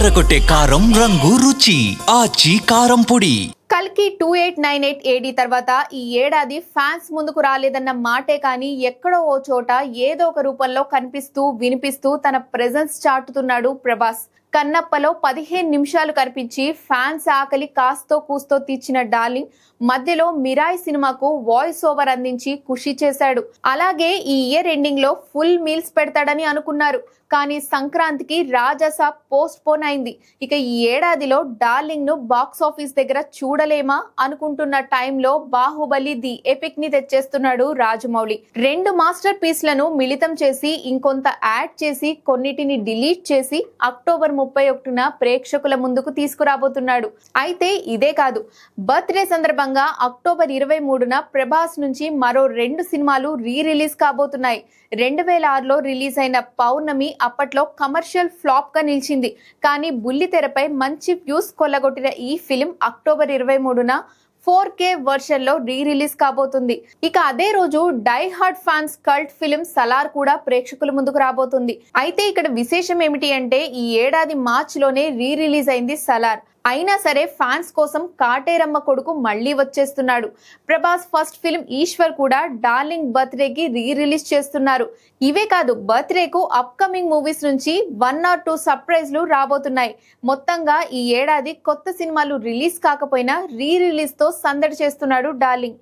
అదరగొట్టే కారం రంగు రుచి ఆచి కారం పొడి. కల్కి 2898 ఏడీ తర్వాత ఈ ఏడాది ఫ్యాన్స్ ముందుకు రాలేదన్న మాటే కానీ ఎక్కడో ఓ చోట ఏదో ఒక రూపంలో కనిపిస్తూ వినిపిస్తూ తన ప్రెజెన్స్ చాటుతున్నాడు ప్రభాస్. కన్నప్పలో 15 నిమిషాలు కనిపించి ఫ్యాన్స్ ఆకలి కాస్తో కూస్తో తీర్చిన డార్లింగ్ మధ్యలో మిరాయి సినిమాకు వాయిస్ ఓవర్ అందించి ఖుషి చేశాడు. అలాగే ఈ ఇయర్ ఎండింగ్ లో ఫుల్ మీల్స్ పెడతాడని అనుకున్నారు, కానీ సంక్రాంతికి రాజసా పోస్ట్ పోన్ అయింది. ఇక ఈ ఏడాదిలో డార్లింగ్ ను బాక్స్ ఆఫీస్ దగ్గర చూడలేమా అనుకుంటున్న టైంలో బాహుబలి ది ఎపిక్ ని తెచ్చేస్తున్నాడు రాజమౌళి. 2 మాస్టర్ పీస్లను మిళితం చేసి ఇంకొంత యాడ్ చేసి కొన్నిటిని డిలీట్ చేసి అక్టోబర్ 31న ప్రేక్షకుల ముందుకు తీసుకురాబోతున్నాడు. అయితే ఇదే కాదు, బర్త్డే సందర్భంగా అక్టోబర్ 23న ప్రభాస్ నుంచి మరో 2 సినిమాలు రీ రిలీజ్ కాబోతున్నాయి. 2006లో రిలీజ్ అయిన పౌర్ణమి అప్పట్లో కమర్షియల్ ఫ్లాప్ గా నిలిచింది, కానీ బుల్లితెరపై మంచి వ్యూస్ కొల్లగొట్టిన ఈ ఫిలిం అక్టోబర్ 23న 4K వర్షన్ లో రీ రిలీజ్ కాబోతుంది. ఇక అదే రోజు die hard fans cult film Salaar కూడా ప్రేక్షకుల ముందుకు రాబోతుంది. అయితే ఇక్కడ విశేషం ఏమిటి అంటే ఈ ఏడాది మార్చ్ లోనే రీ రిలీజ్ అయింది సలార్. అయినా సరే ఫ్యాన్స్ కోసం కాటేరమ్మ కొడుకు మళ్లీ వచ్చేస్తున్నాడు. ప్రభాస్ ఫస్ట్ ఫిల్మ్ ఈశ్వర్ కూడా డార్లింగ్ బర్త్డేకి రీ రిలీజ్ చేస్తున్నారు. ఇవే కాదు, బర్త్డేకు అప్కమింగ్ మూవీస్ నుంచి 1 or 2 సర్ప్రైజ్లు రాబోతున్నాయి. మొత్తంగా ఈ ఏడాది కొత్త సినిమాలు రిలీజ్ కాకపోయినా రీ రిలీజ్ తో సందడి చేస్తున్నాడు డార్లింగ్.